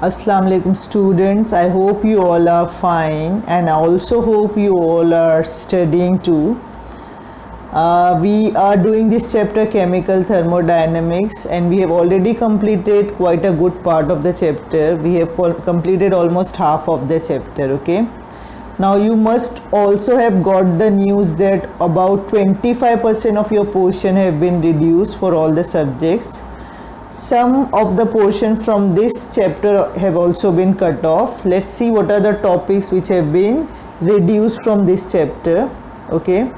Assalamu alaikum students. I hope you all are fine and I also hope you all are studying too. We are doing this chapter chemical thermodynamics and we have already completed quite a good part of the chapter. We have completed almost half of the chapter, okay? Now you must also have got the news that about 25% of your portion have been reduced for all the subjects. Some of the portion from this chapter have also been cut off. Let's see what are the topics which have been reduced from this chapter. Okay.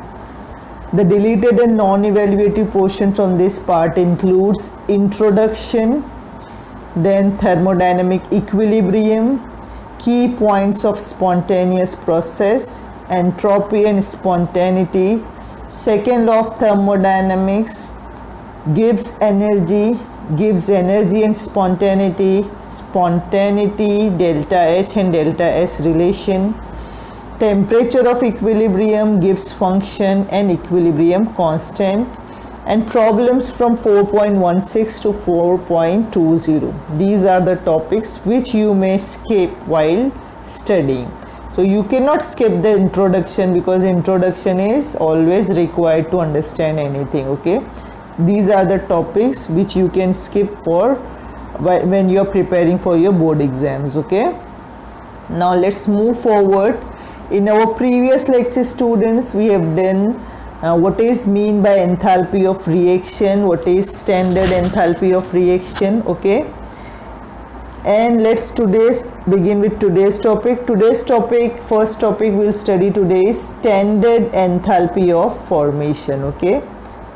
The deleted and non-evaluative portion from this part includes introduction, then thermodynamic equilibrium, key points of spontaneous process, entropy and spontaneity, second law of thermodynamics, Gibbs energy and spontaneity, delta H and delta S relation, temperature of equilibrium, Gibbs function and equilibrium constant, and problems from 4.16 to 4.20. These are the topics which you may skip while studying. So you cannot skip the introduction because introduction is always required to understand anything, okay? These are the topics which you can skip for when you are preparing for your board exams, okay? Now let's move forward. In our previous lecture, students, we have done what is mean by enthalpy of reaction, what is standard enthalpy of reaction, okay? And let's begin with today's topic. First topic we'll study today is standard enthalpy of formation, okay?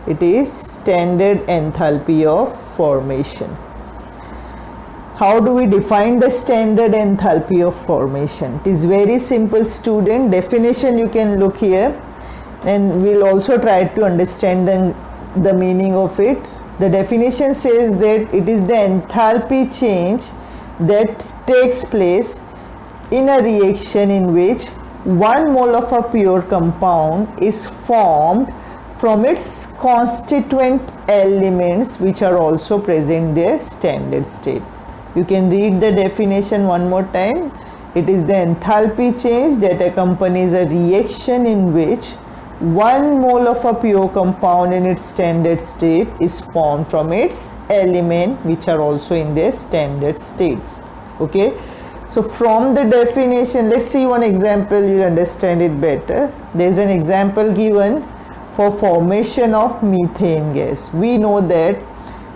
It is standard enthalpy of formation. How do we define the standard enthalpy of formation? It is very simple, student. Definition you can look here and we'll also try to understand the meaning of it. The definition says that it is the enthalpy change that takes place in a reaction in which 1 mole of a pure compound is formed from its constituent elements which are also present in their standard state. You can read the definition one more time. It is the enthalpy change that accompanies a reaction in which 1 mole of a pure compound in its standard state is formed from its element which are also in their standard states. Okay. So from the definition, let's see one example, you'll understand it better. There is an example given for formation of methane gas. We know that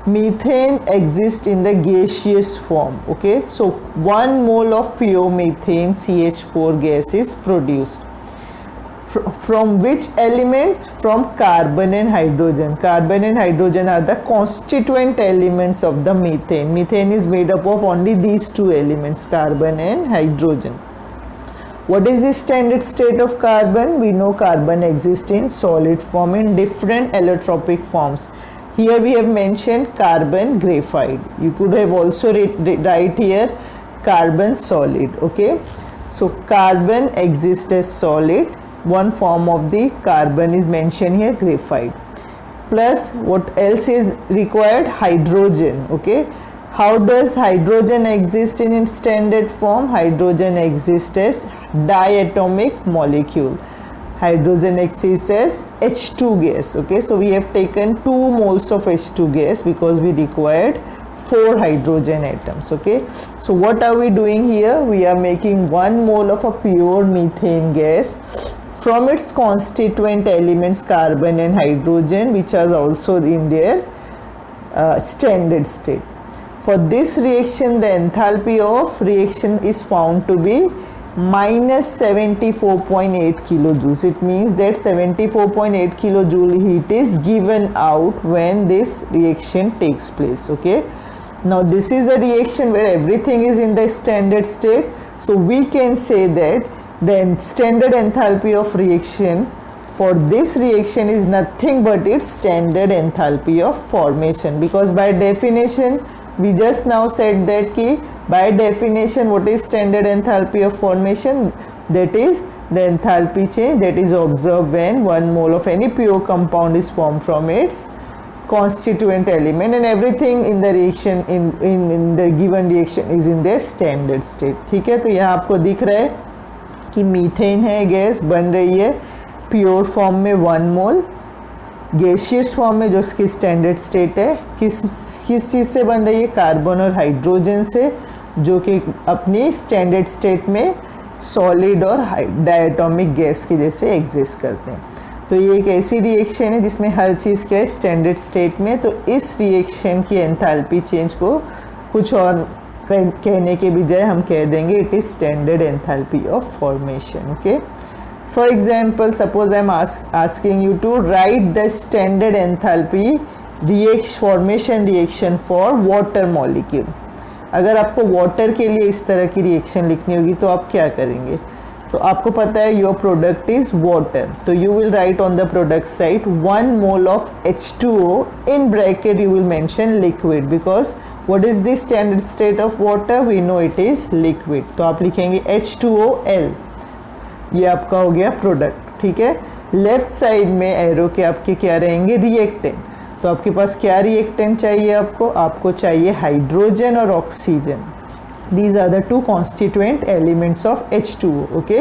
methane exists in the gaseous form, okay? So 1 mole of pure methane CH4 gas is produced. From which elements? From carbon and hydrogen. Carbon and hydrogen are the constituent elements of the methane. Methane is made up of only these two elements, carbon and hydrogen. What is the standard state of carbon? We know carbon exists in solid form in different allotropic forms. Here we have mentioned carbon graphite. You could have also write here carbon solid, okay? So carbon exists as solid. One form of the carbon is mentioned here, graphite. Plus what else is required? Hydrogen, okay? How does hydrogen exist in its standard form? Hydrogen exists as diatomic molecule. Hydrogen exists as H2 gas, okay? So we have taken 2 moles of H2 gas because we required 4 hydrogen atoms, okay? So what are we doing here? We are making 1 mole of a pure methane gas from its constituent elements carbon and hydrogen which are also in their standard state. For this reaction, the enthalpy of reaction is found to be minus 74.8 kilojoules. It means that 74.8 kilojoule heat is given out when this reaction takes place, okay? Now this is a reaction where everything is in the standard state. So we can say that the standard enthalpy of reaction for this reaction is nothing but its standard enthalpy of formation, because by definition we just now said that by definition what is standard enthalpy of formation? That is the enthalpy change that is observed when 1 mole of any pure compound is formed from its constituent element and everything in the reaction in the given reaction is in their standard state. ठीक है, तो यहाँ आपको दिख रहा है कि methane है गैस बन रही है प्योर फॉर्म में 1 मोल, गैसियस फॉर्म में जो उसकी स्टैंडर्ड स्टेट है किस चीज़ से बन रही है, कार्बन और हाइड्रोजन से, जो कि अपनी स्टैंडर्ड स्टेट में सॉलिड और डायटोमिक गैस के जैसे एग्जिस्ट करते हैं। तो ये एक ऐसी रिएक्शन है जिसमें हर चीज़ क्या है स्टैंडर्ड स्टेट में। तो इस रिएक्शन की एंथैल्पी चेंज को कुछ और कहने के बजाय हम कह देंगे it is standard enthalpy of formation. Okay, for example suppose I am asking you to write the standard enthalpy formation reaction for water molecule. अगर आपको वाटर के लिए इस तरह की रिएक्शन लिखनी होगी तो आप क्या करेंगे, तो आपको पता है योर प्रोडक्ट इज वाटर, तो you will write on the product side 1 mole of H2O, in bracket you will mention liquid because what is the standard state of water, we know it is liquid, तो आप लिखेंगे H2OL, ये आपका हो गया product. ठीक है, left side में एरो के आपके क्या रहेंगे रिएक्टेंट, तो आपके पास क्या रिएक्टेंट चाहिए, आपको चाहिए हाइड्रोजन और oxygen. These are the two constituent elements of H2O. Okay,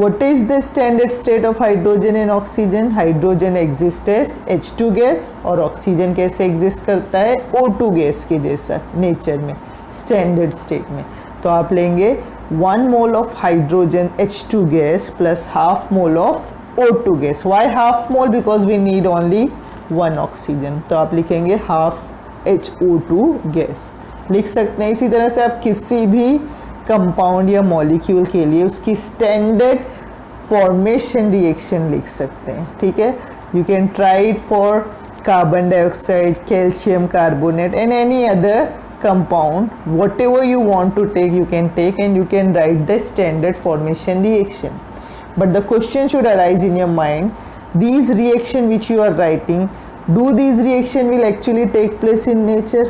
what is the standard state of hydrogen and oxygen? Hydrogen exists as H2 gas और ऑक्सीजन कैसे एग्जिस्ट करता है O2 गैस के जैसा नेचर में स्टैंडर्ड स्टेट में। तो आप लेंगे 1 mole of hydrogen H2 gas plus half mole of O2 gas. Why half mole? Because we need only 1 oxygen, तो आप लिखेंगे हाफ HO2 गैस लिख सकते हैं। इसी तरह से आप किसी भी कंपाउंड या मॉलिक्यूल के लिए उसकी स्टैंडर्ड फॉर्मेशन रिएक्शन लिख सकते हैं। ठीक है, you can try it for carbon dioxide, calcium carbonate and any other compound, whatever you want to take you can take and you can write the standard formation reaction. But the question should arise in your mind, these reaction which you are writing, do these reaction will actually take place in nature?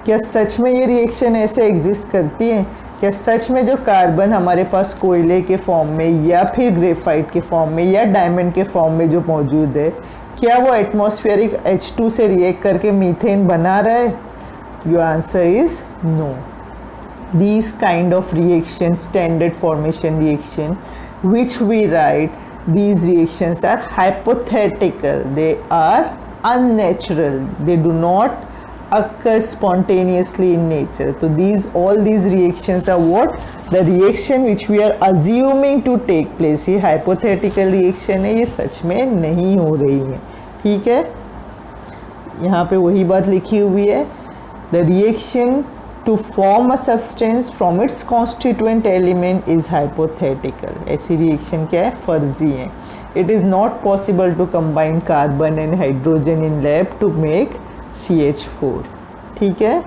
क्या सच में ये reaction ऐसे exist करती हैं? क्या सच में जो carbon हमारे पास कोयले के फॉर्म में या फिर ग्रेफाइट के फॉर्म में या डायमंड के फॉर्म में जो मौजूद है, क्या वो एटमॉस्फेरिक H2 से रिएक्ट करके मीथेन बना रहा है? Your answer is no. These kind of reaction, standard formation reaction, which we write, these reactions are hypothetical. They are unnatural. They do not occur spontaneously in nature. So all these reactions are what? The reaction which we are assuming to take place. ये hypothetical reaction है, ये सच में नहीं हो रही है। ठीक है, यहाँ पे वही बात लिखी हुई है। The reaction to form a substance from its constituent element is hypothetical. ऐसी reaction क्या है? फर्जी है। It is not possible to combine carbon and hydrogen in lab to make CH4. ठीक है,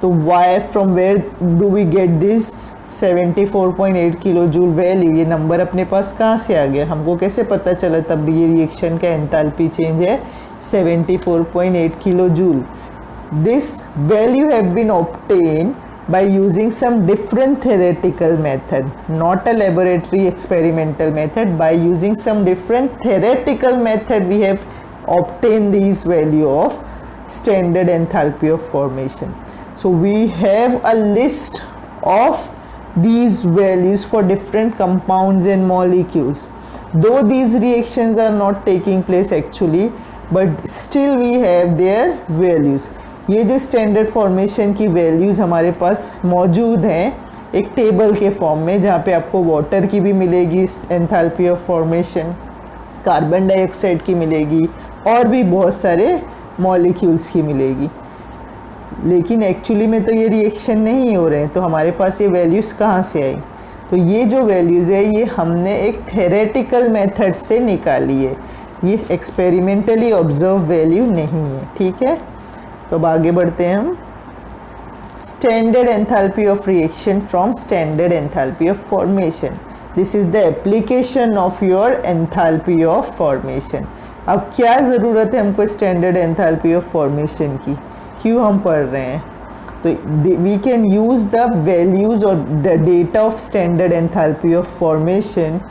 तो why, from where do we get this 74.8 kilo joule value? ये number अपने पास कहाँ से आ गया? हमको कैसे पता चला तब भी ये रिएक्शन का एंथैल्पी चेंज है 74.8 kilo joule? This value have been obtained by using some different theoretical method, not a laboratory experimental method. By using some different theoretical method, we have obtained these value of standard enthalpy of formation. So we have a list of these values for different compounds and molecules. Though these reactions are not taking place actually, but still we have their values. ये जो standard formation की values हमारे पास मौजूद हैं एक table के form में, जहाँ पे आपको वाटर की भी मिलेगी enthalpy of formation, carbon dioxide की मिलेगी और भी बहुत सारे मॉलिक्यूल्स की मिलेगी। लेकिन एक्चुअली में तो ये रिएक्शन नहीं हो रहे हैं, तो हमारे पास ये वैल्यूज़ कहाँ से आई? तो ये जो वैल्यूज़ है ये हमने एक थेरेटिकल मेथड से निकाली है, ये एक्सपेरिमेंटली ऑब्जर्व वैल्यू नहीं है। ठीक है, तो अब आगे बढ़ते हैं हम। Standard enthalpy of reaction from standard enthalpy of formation, this is the application of your enthalpy of formation. अब क्या ज़रूरत है हमको स्टैंडर्ड एंथैल्पी ऑफ फॉर्मेशन की, क्यों हम पढ़ रहे हैं? तो we can use the values और the data of standard enthalpy of formation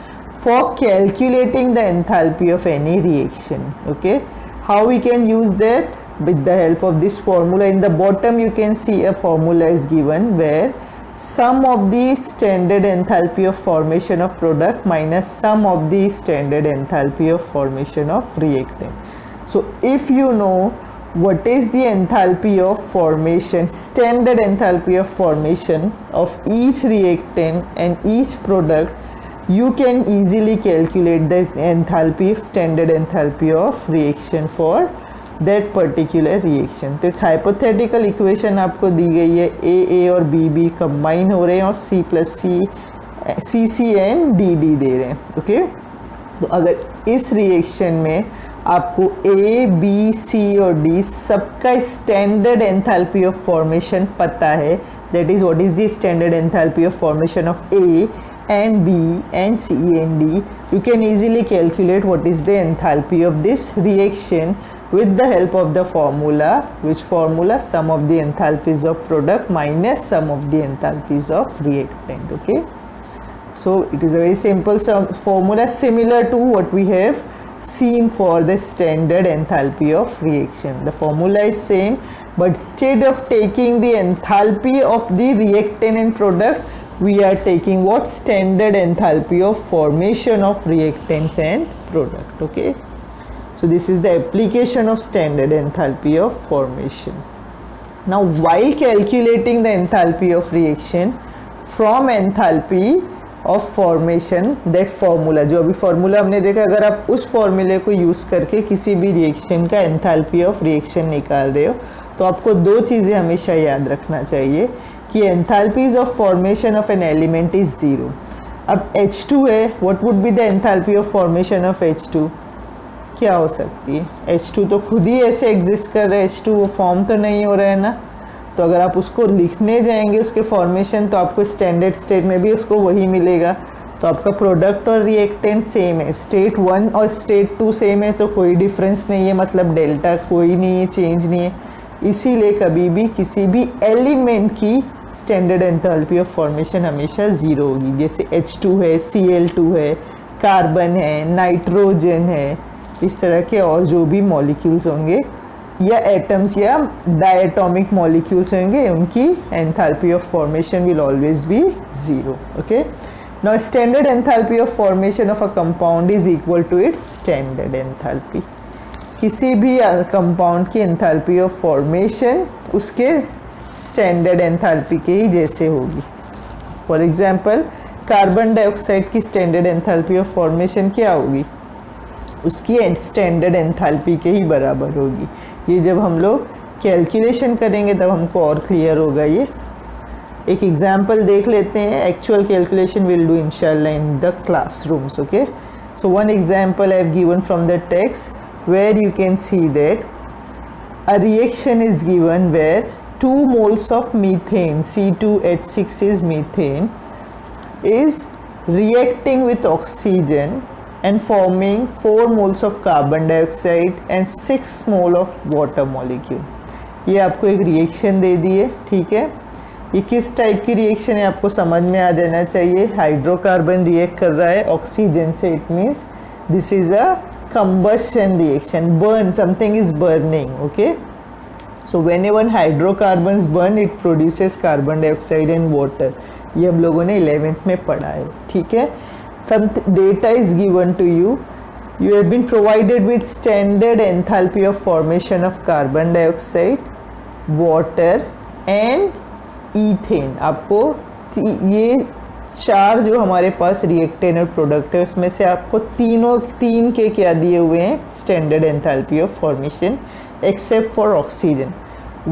for calculating the enthalpy of any reaction. Okay, how we can use that? with the help of this formula. In the bottom you can see a formula is given where sum of the standard enthalpy of formation of product minus sum of the standard enthalpy of formation of reactant. So if you know what is the enthalpy of formation, standard enthalpy of formation of each reactant and each product, you can easily calculate the enthalpy, standard enthalpy of reaction for that particular reaction. तो एक hypothetical equation आपको दी गई है, A और B combine हो रहे हैं और C plus C and D दे रहे हैं. ओके, तो अगर इस रिएक्शन में आपको A, B, C और D सबका स्टैंडर्ड एंथैल्पी ऑफ फॉर्मेशन पता है, that is what is the standard enthalpy of formation of A and B and C and D, you can easily calculate what is the enthalpy of this reaction with the help of the formula. Which formula? Sum of the enthalpies of product minus sum of the enthalpies of reactant. Okay, so it is a very simple formula similar to what we have seen for the standard enthalpy of reaction. The formula is same, but instead of taking the enthalpy of the reactant and product, we are taking what? Standard enthalpy of formation of reactants and product. Okay, so this is the application of standard enthalpy of formation. Now while calculating the enthalpy of reaction from enthalpy of formation, that formula, जो अभी formula हमने देखा, अगर आप उस फॉर्मूले को use करके किसी भी रिएक्शन का एंथैल्पी ऑफ रिएक्शन निकाल रहे हो, तो आपको दो चीज़ें हमेशा याद रखना चाहिए कि enthalpies of formation of an element is zero. अब H2 है, what would be the enthalpy of formation of H2? क्या हो सकती है? H2 तो खुद ही ऐसे एग्जिस्ट कर रहा है, H2 वो फॉर्म तो नहीं हो रहा है ना. तो अगर आप उसको लिखने जाएंगे उसके फॉर्मेशन, तो आपको स्टैंडर्ड स्टेट में भी उसको वही मिलेगा. तो आपका प्रोडक्ट और रिएक्टेंट सेम है, स्टेट 1 और स्टेट 2 सेम है, तो कोई डिफरेंस नहीं है, मतलब डेल्टा कोई नहीं है, चेंज नहीं है. इसीलिए कभी भी किसी भी एलिमेंट की स्टैंडर्ड एंथैल्पी ऑफ फॉर्मेशन हमेशा ज़ीरो होगी. जैसे H2 है, Cl2 है, कार्बन है, नाइट्रोजन है, इस तरह के और जो भी मॉलिक्यूल्स होंगे या एटम्स या डायटोमिक मॉलिक्यूल्स होंगे, उनकी enthalpy of formation will always be zero. Okay, now standard enthalpy of formation of a compound is equal to its standard enthalpy. किसी भी कंपाउंड की एंथैल्पी ऑफ फॉर्मेशन उसके स्टैंडर्ड एंथैल्पी के ही जैसे होगी. फॉर एग्जांपल कार्बन डाइऑक्साइड की standard enthalpy of formation क्या होगी? उसकी स्टैंडर्ड एंथैल्पी के ही बराबर होगी. ये जब हम लोग कैलकुलेशन करेंगे तब हमको और क्लियर होगा. ये एक एग्जांपल देख लेते हैं. एक्चुअल कैलकुलेशन विल डू इंशाल्लाह in the classrooms. Okay, so one example I have given from the text where you can see that a reaction is given where 2 moles of methane, C2H6 is methane, is reacting with oxygen and forming 4 moles of carbon dioxide and 6 mole of water molecule. ये आपको एक reaction दे दी है. ठीक है, ये किस type की reaction है आपको समझ में आ जाना चाहिए. हाइड्रोकार्बन रिएक्ट कर रहा है ऑक्सीजन से, it means this is a combustion reaction. Burn, something is burning. Okay, so whenever hydrocarbons burn it produces carbon dioxide and water. ये हम लोगों ने 11th में पढ़ा है. ठीक है, some data is given to you. You have been provided with standard enthalpy of formation of carbon dioxide, water and ethane. आपको ये चार जो हमारे पास रिएक्टेंट और प्रोडक्ट है उसमें से आपको तीन के क्या दिए हुए हैं? Standard enthalpy of formation except for oxygen.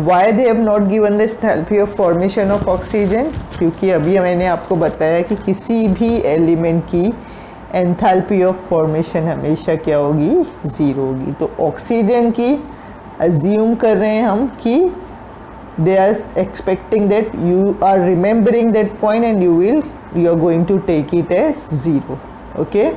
Why they have not given the enthalpy of formation of oxygen? क्योंकि अभी मैंने आपको बताया कि किसी भी एलिमेंट की एंथैल्पी ऑफ फॉर्मेशन हमेशा क्या होगी? ज़ीरो होगी. तो ऑक्सीजन की अज्यूम कर रहे हैं हम कि they are expecting that you are remembering that point and you are going to take it as zero. Okay,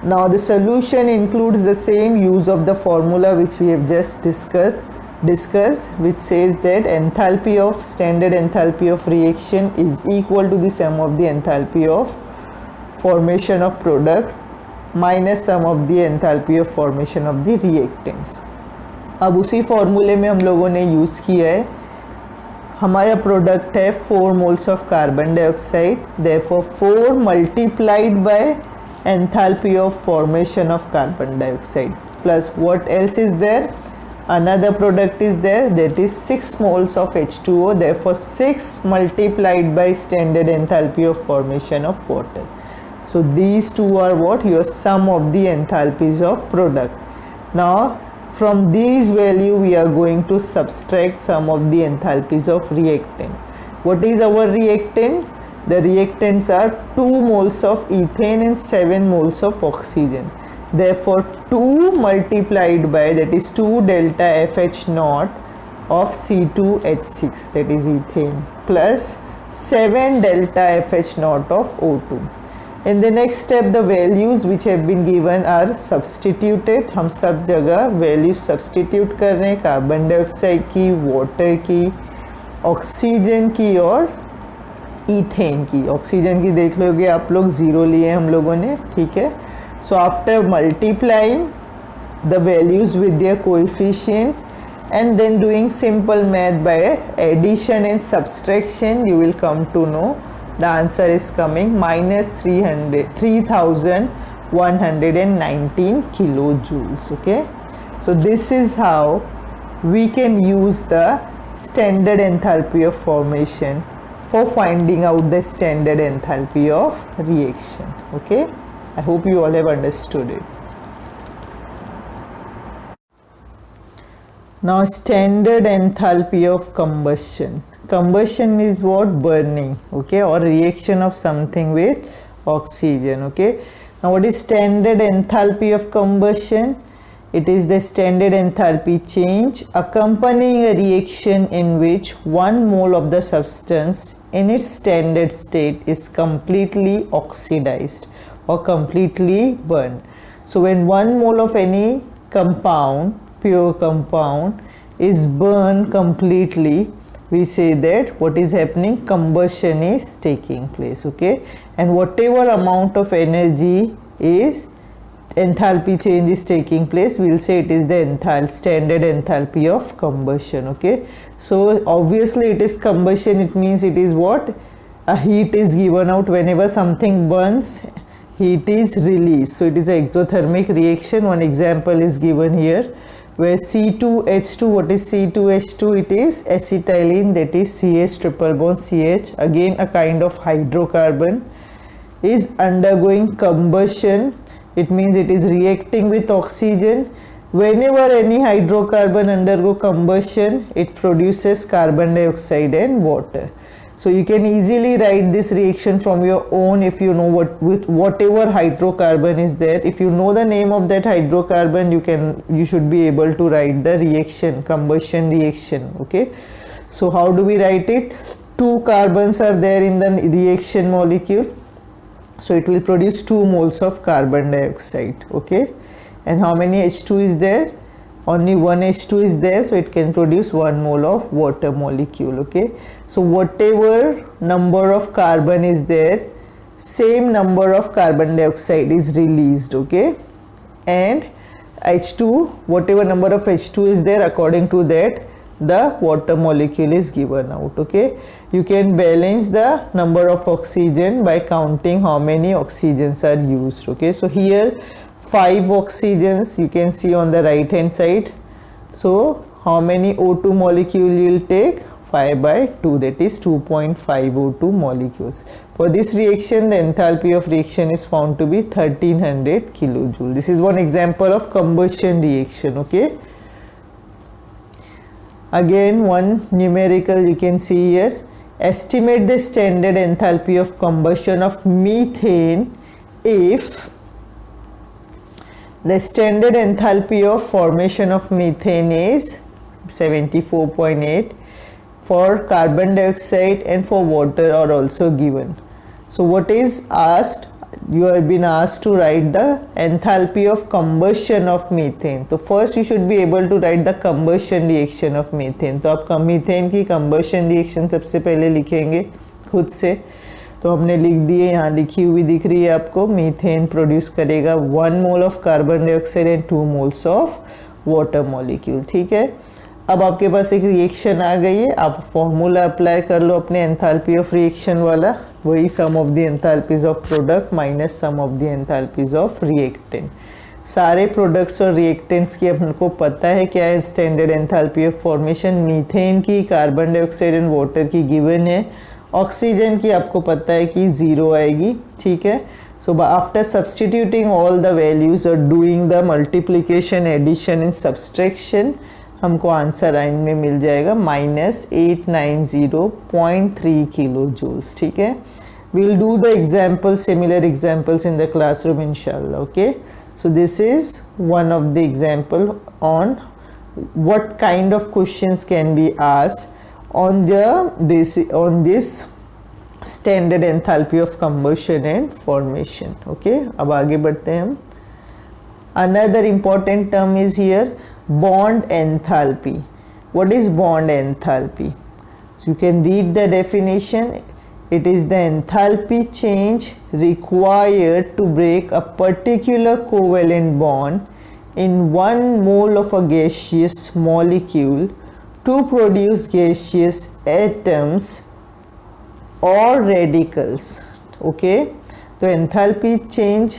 now the solution includes the same use of the formula which we have just discussed, which says that enthalpy of standard enthalpy of reaction is equal to the sum of the enthalpy of formation of product minus sum of the enthalpy of formation of the reactants. अब उसी फॉर्मूले में हम लोगों ने use किया है, हमारा प्रोडक्ट है 4 moles of carbon dioxide, therefore 4 multiplied by enthalpy of formation of carbon dioxide plus what else is there, another product is there, that is 6 moles of H2O, therefore 6 multiplied by standard enthalpy of formation of water. So these two are what, your sum of the enthalpies of product. Now from these value we are going to subtract some of the enthalpies of reactant. What is our reactant? The reactants are 2 moles of ethane and 7 moles of oxygen. Therefore 2 multiplied by, that is 2 delta FH naught of C2H6, that is ethane, plus 7 delta FH naught of O2. In the next step the values which have been given are substituted. हम सब जगह values substitute कर रहे हैं, carbon dioxide की, water की, oxygen की और ईथेन की. ऑक्सीजन की देख लोगे आप लोग 0 लिए हम लोगों ने, ठीक है. So after multiplying the values with their coefficients and then doing simple math by addition and subtraction, you will come to know the answer is coming minus 3119 kilojoules. Okay, so this is how we can use the standard enthalpy of formation for finding out the standard enthalpy of reaction. Okay, I hope you all have understood it. Now standard enthalpy of combustion. Combustion is what? Burning, okay, or reaction of something with oxygen. Okay, now what is standard enthalpy of combustion? It is the standard enthalpy change accompanying a reaction in which 1 mole of the substance in its standard state is completely oxidized or completely burned. So when 1 mole of any compound, pure compound, is burned completely, we say that what is happening, combustion is taking place. Okay, and whatever amount of energy is enthalpy change is taking place, we will say it is the standard enthalpy of combustion. Okay, so obviously it is combustion, it means it is what, a heat is given out. Whenever something burns, heat is released, so it is an exothermic reaction. One example is given here where C2H2, what is C2H2? It is acetylene, that is CH triple bond CH, again a kind of hydrocarbon, is undergoing combustion. It means it is reacting with oxygen. Whenever any hydrocarbon undergo combustion, it produces carbon dioxide and water. So you can easily write this reaction from your own if you know what, with whatever hydrocarbon is there. If you know the name of that hydrocarbon, you should be able to write the reaction, combustion reaction. Okay, so how do we write it? 2 carbons are there in the reaction molecule, so it will produce 2 moles of carbon dioxide. Okay, and how many H2 is there? Only 1 H2 is there, so it can produce 1 mole of water molecule. Okay, so whatever number of carbon is there, same number of carbon dioxide is released. Okay, and H2, whatever number of H2 is there, according to that the water molecule is given out. Okay, you can balance the number of oxygen by counting how many oxygens are used. Okay, so here 5 oxygens you can see on the right hand side. So how many O2 molecule you will take? 5 by 2, that is 2.5 O2 molecules. For this reaction, the enthalpy of reaction is found to be 1300 kilojoule. This is one example of combustion reaction. Okay, again one numerical you can see here. Estimate the standard enthalpy of combustion of methane if the standard enthalpy of formation of methane is 74.8, for carbon dioxide and for water are also given. So what is asked? You have been asked to write the enthalpy of combustion of methane. So first you should be able to write the combustion reaction of methane. तो आप methane की combustion reaction सबसे पहले लिखेंगे खुद से. तो हमने लिख दिए, यहाँ लिखी हुई दिख रही है आपको. मीथेन प्रोड्यूस करेगा 1 mole of carbon dioxide and 2 moles of water molecule. ठीक है, अब आपके पास एक रिएक्शन आ गई है, आप फॉर्मूला अप्लाई कर लो अपने एंथैल्पी ऑफ रिएक्शन वाला, वही sum of the enthalpies of product minus sum of the enthalpies of reactant. सारे प्रोडक्ट्स और रिएक्टेंट्स की हमको पता है क्या है standard enthalpy of formation. Methane की, कार्बन डाइऑक्साइड एंड वाटर की गिवन है, ऑक्सीजन की आपको पता है कि 0 आएगी। ठीक है, so after substituting all the values और doing the multiplication, addition and subtraction, हमको आंसर एंड में मिल जाएगा -890.3 किलो जूल्स। ठीक है, we will do the example, similar examples in the classroom इंशाल्लाह। Okay, so this is one of the example on what kind of questions can be asked on the basic on this standard enthalpy of combustion and formation. Okay, अब आगे बढ़ते हैं हम। Another important term is here bond enthalpy. What is bond enthalpy? So you can read the definition. It is the enthalpy change required to break a particular covalent bond in 1 mole of a gaseous molecule to produce gaseous atoms or radicals. Okay, तो enthalpy change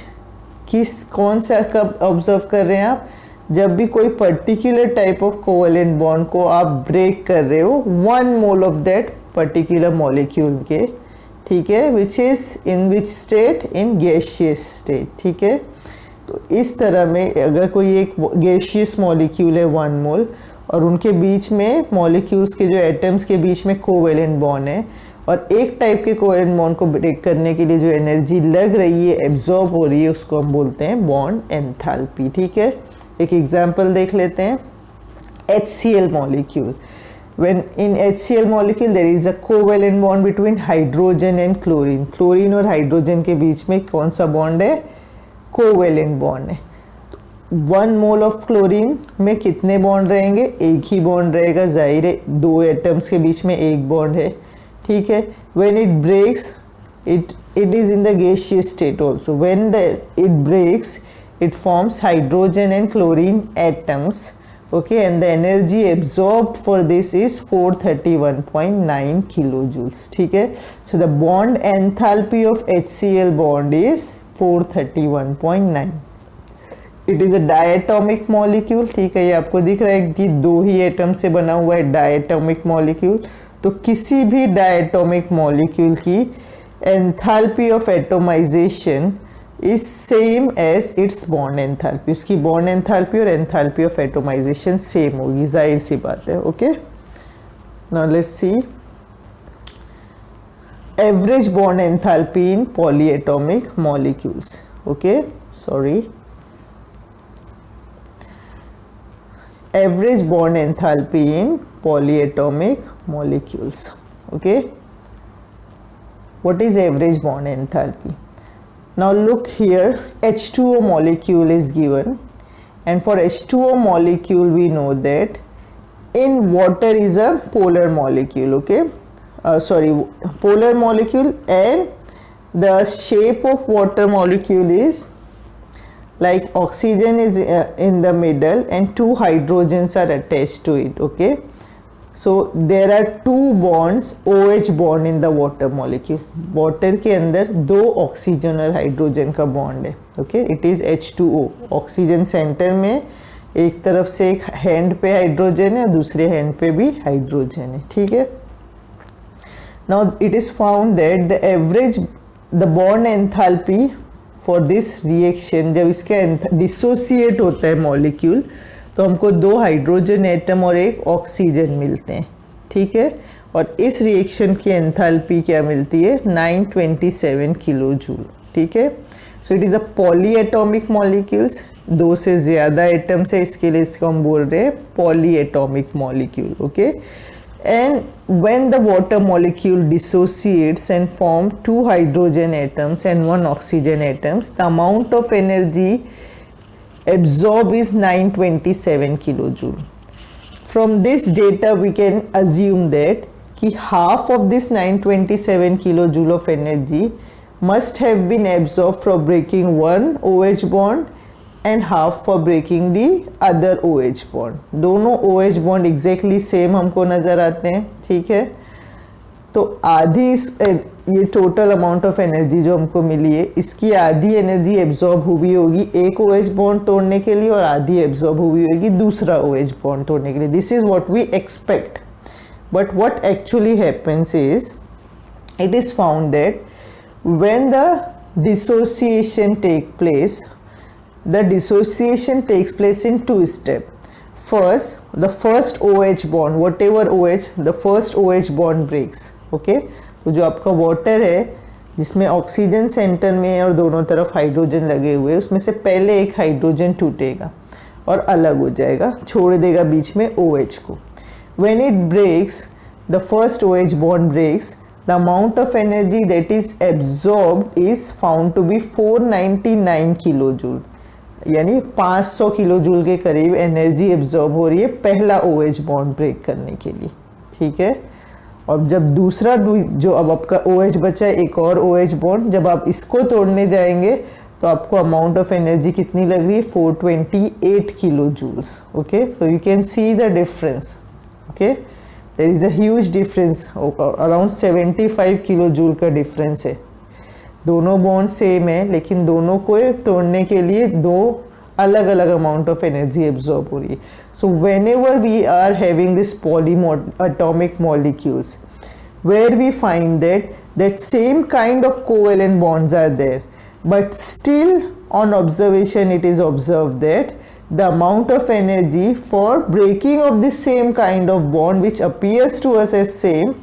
कौन सा कब observe कर रहे हैं आप? जब भी कोई particular type of covalent bond को आप ब्रेक कर रहे हो 1 mole of that particular molecule के। ठीक है, which is in which state? In gaseous state. ठीक है, तो इस तरह में अगर कोई एक गैसियस मॉलिक्यूल है 1 मोल और उनके बीच में मॉलिक्यूल्स के जो एटम्स के बीच में कोवेलेंट बॉन्ड है और एक टाइप के कोवेलेंट बॉन्ड को ब्रेक करने के लिए जो एनर्जी लग रही है, एब्जॉर्ब हो रही है, उसको हम बोलते हैं बॉन्ड एंथैल्पी। ठीक है, एक एग्जाम्पल देख लेते हैं। HCl molecule. When in HCl molecule there is a covalent bond between hydrogen and chlorine. Chlorine और हाइड्रोजन के बीच में कौन सा बॉन्ड है? कोवेलेंट बॉन्ड है। 1 मोल ऑफ क्लोरीन में कितने बॉन्ड रहेंगे? एक ही बॉन्ड रहेगा, जाहिर है 2 एटम्स के बीच में एक बॉन्ड है। ठीक है, when it breaks it is in the gaseous state also. When it breaks it forms hydrogen and chlorine atoms. Okay, and the energy absorbed for this is 431.9 kilojoules. ठीक है, so the bond enthalpy of HCl bond is 431.9. It is a diatomic molecule. ठीक है, ये आपको दिख रहा है कि 2 ही एटम से बना हुआ है, diatomic molecule। तो किसी भी diatomic molecule की enthalpy of atomization is same as its bond enthalpy. उसकी bond enthalpy और enthalpy of atomization same होगी, जाहिर सी बात है। Okay, now let's see average bond enthalpy in polyatomic molecules. Okay, sorry, average bond enthalpy in polyatomic molecules. Okay, what is average bond enthalpy? Now look here, H2O molecule is given, and for H2O molecule we know that in water is a polar molecule. Okay, polar molecule, and the shape of water molecule is like oxygen is in the middle and 2 hydrogens are attached to it. Okay, so there are 2 bonds, OH bond in the water molecule. water के अंदर 2 oxygen और hydrogen का bond है। Okay, it is H2O। Oxygen centre में एक तरफ से एक हैंड पे हाइड्रोजन है, दूसरे हैंड पे भी हाइड्रोजन है। ठीक है, now it is found that the average the bond enthalpy for this reaction, जब इसका डिसोसिएट होता है मॉलिक्यूल तो हमको 2 हाइड्रोजन एटम और 1 ऑक्सीजन मिलते हैं। ठीक है, और इस रिएक्शन की एंथैल्पी क्या मिलती है? 927 किलो जूल। ठीक है, so it is a polyatomic molecules, 2 से ज़्यादा एटम्स है, इसके लिए इसको हम बोल रहे हैं polyatomic molecule. Okay, and when the water molecule dissociates and form 2 hydrogen atoms and 1 oxygen atoms, the amount of energy absorbed is 927 kilojoule. From this data we can assume that कि half of this 927 kilojoule of energy must have been absorbed from breaking 1 OH bond and half for breaking the other OH bond. दोनों OH bond exactly same हमको नज़र आते हैं, ठीक है। तो आधी ये टोटल अमाउंट ऑफ एनर्जी जो हमको मिली है, इसकी आधी एनर्जी एब्जॉर्ब हुई होगी एक OH बॉन्ड तोड़ने के लिए और आधी एब्जॉर्ब हुई होगी दूसरा OH बॉन्ड तोड़ने के लिए। This is what we expect, but what actually happens is it is found that when the dissociation takes place in two steps. First, the first OH bond, whatever OH, the first OH bond breaks. Okay, तो जो आपका water है जिसमें oxygen centre में है और दोनों तरफ हाइड्रोजन लगे हुए, उसमें से पहले एक हाइड्रोजन टूटेगा और अलग हो जाएगा, छोड़ देगा बीच में OH को। When it breaks, the first OH bond breaks, the amount of energy that is absorbed is found to be 499 kilojoule, यानी 500 किलोजूल के करीब एनर्जी एब्जॉर्ब हो रही है पहला OH बॉन्ड ब्रेक करने के लिए, ठीक है। और जब दूसरा जो अब आपका OH बचा है, एक और OH बॉन्ड, जब आप इसको तोड़ने जाएंगे तो आपको अमाउंट ऑफ एनर्जी कितनी लग रही है, 428 kilojoules. Okay, so you can see the difference. Okay, there is a huge difference, around 75 kilojoule का डिफरेंस है। दोनों बॉन्ड सेम है लेकिन दोनों को तोड़ने के लिए दो अलग अलग अमाउंट ऑफ एनर्जी एब्जॉर्ब हो रही है। So whenever we are having this atomic molecules where we find that same kind of covalent bonds are there, but still on observation it is observed that the amount of energy for breaking of the same kind of bond which appears to us as same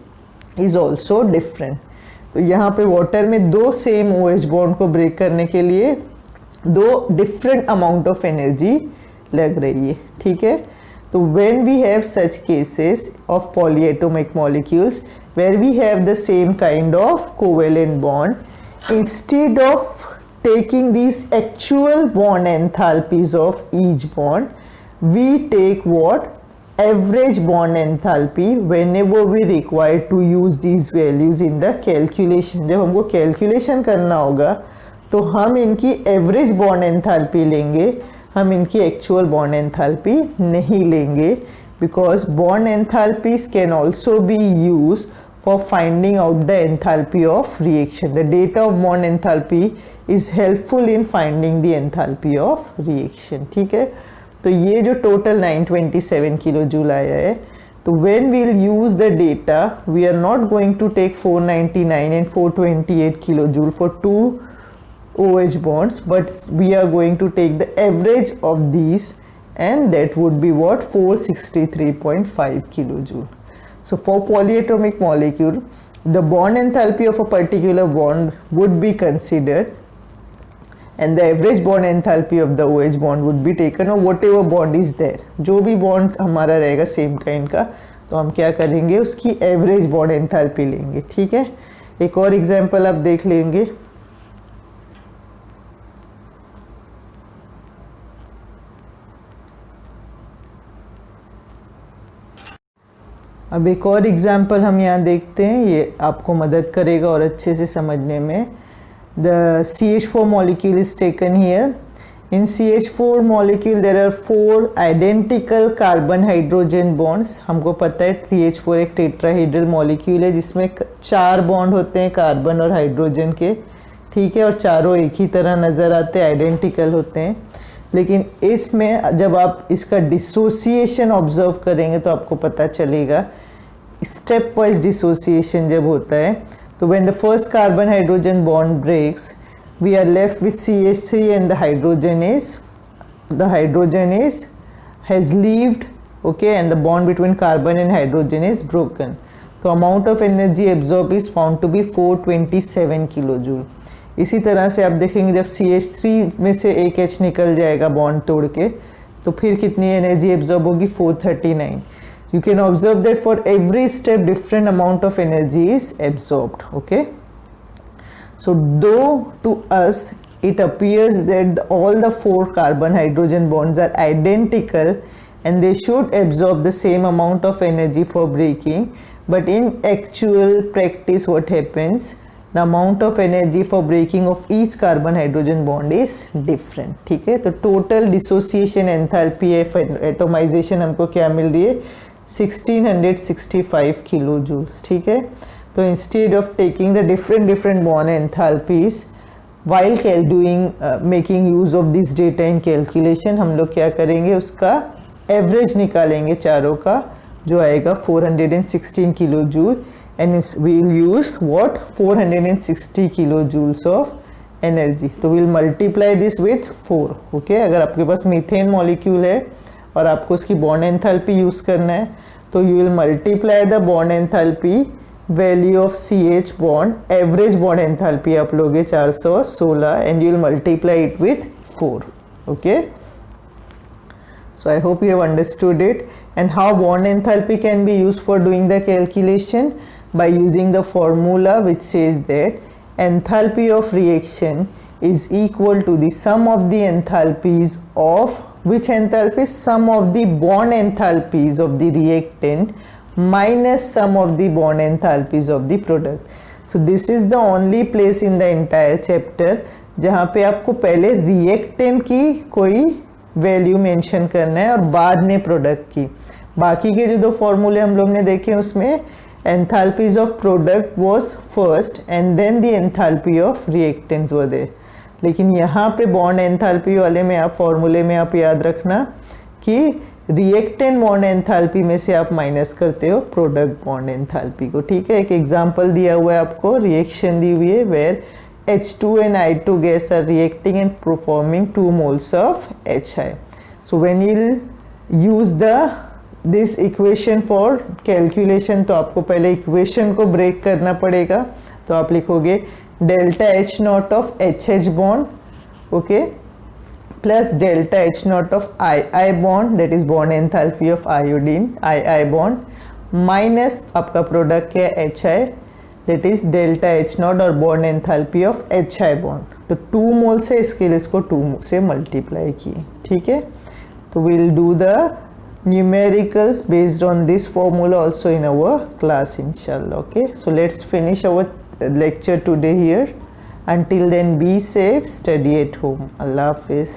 is also different. तो यहाँ पे water में दो same OH bond को break करने के लिए दो डिफरेंट अमाउंट ऑफ एनर्जी लग रही है, ठीक है। तो when we have such cases of polyatomic molecules where we have the same kind of covalent bond, instead of taking these actual bond enthalpies of each bond, we take what? Average bond enthalpy whenever we require to use these values in the calculation. जब हमको calculation करना होगा तो हम इनकी average bond enthalpy लेंगे, हम इनकी एक्चुअल बॉन्ड एंथैल्पी नहीं लेंगे, because bond enthalpies can also be use for finding out the enthalpy of reaction. The data of bond enthalpy is helpful in finding the enthalpy of reaction, ठीक है। तो ये जो टोटल 927 किलो जूल आया है, तो when we'll use the data, we are not going to take 499 and 428 kilojoule for two OH bonds, but we are going to take the average of these, and that would be what? 463.5 kilojoule. So for polyatomic molecule, the bond enthalpy of a particular bond would be considered, and the average bond enthalpy of the OH bond would be taken, or whatever bond is there, जो भी bond हमारा रहेगा same kind का, तो हम क्या करेंगे, उसकी एवरेज बॉन्ड एंथैल्पी लेंगे, ठीक है। एक और एग्जांपल आप देख लेंगे। अब एक और एग्जांपल हम यहाँ देखते हैं, ये आपको मदद करेगा और अच्छे से समझने में। The CH4 molecule is taken here. In CH4 molecule there are 4 identical carbon hydrogen bonds. हमको पता है CH4 एक टेट्राहेड्रल मॉलिक्यूल है जिसमें 4 बॉन्ड होते हैं कार्बन और हाइड्रोजन के, ठीक है, और चारों एक ही तरह नज़र आते हैं, आइडेंटिकल होते हैं। लेकिन इसमें जब आप इसका डिसोसिएशन ऑब्जर्व करेंगे तो आपको पता चलेगा, स्टेप वाइज डिसोसिएशन जब होता है, तो when the first carbon hydrogen bond breaks, we are left with CH3 and the hydrogen is has leaved, okay, and the bond between carbon and hydrogen is broken. तो amount of energy absorbed is found to be 427 kilojoule. इसी तरह से आप देखेंगे जब CH3 में से एक H निकल जाएगा बॉन्ड तोड़ के, तो फिर कितनी एनर्जी एब्जॉर्ब होगी, 439. You can observe that for every step different amount of energy is absorbed, okay. So though to us it appears that all the 4 carbon hydrogen bonds are identical and they should absorb the same amount of energy for breaking, but in actual practice what happens, the amount of energy for breaking of each carbon hydrogen bond is different. ठीक है, तो total dissociation enthalpy atomisation हमको क्या मिल रही है 1665 kilo joules. ठीक है, तो instead of taking the different bond enthalpies while doing making use of this data in calculation, हम लोग क्या करेंगे उसका एवरेज निकालेंगे चारों का, जो आएगा 416 kilo joule, and we will use what 460 kilo joules of energy. तो will multiply this with 4। Okay, अगर आपके पास मीथेन मॉलिक्यूल है और आपको उसकी बॉन्ड एंथैल्पी यूज करना है तो you will multiply the bond enthalpy value of CH bond, average bond enthalpy आप लोगे 416 and you will multiply it with 4. Okay, so I hope you have understood it. And how bond enthalpy can be used for doing the calculation? By using the formula which says that enthalpy of reaction is equal to the sum of the enthalpies of which enthalpy? Sum of the bond enthalpies of the reactant minus sum of the bond enthalpies of the product. So this is the only place in the entire chapter जहाँ पे आपको पहले reactant की कोई value mention करना है और बाद में प्रोडक्ट की। बाकी के जो दो फॉर्मूले हम लोग ने देखे उसमें enthalpies of product was first and then the enthalpy of reactants were there, लेकिन यहाँ पे बॉन्ड एंथैल्पी वाले में आप फॉर्मूले में आप याद रखना कि रिएक्टेंट बॉन्ड एंथैल्पी में से आप माइनस करते हो प्रोडक्ट बॉन्ड एंथैल्पी को। ठीक है, एक एग्जांपल दिया हुआ है आपको, रिएक्शन दी हुई है where H2 and I2 gas are reacting and performing 2 moles of HI. So when you'll use this equation for calculation, तो आपको पहले इक्वेशन को ब्रेक करना पड़ेगा। तो आप लिखोगे delta H not of HH bond, okay, plus delta H not of II bond, that is bond enthalpy of iodine II bond, minus आपका प्रोडक्ट क्या है HI, that is delta H not और bond enthalpy of HI bond. तो 2 मोल से इसके लिए इसको 2 से मल्टीप्लाई किए। ठीक है, तो will do the numericals based on this formula also in our class इंशाल्लाह। Okay, so let's finish our lecture today here. Until then, be safe, study at home. Allah Hafiz.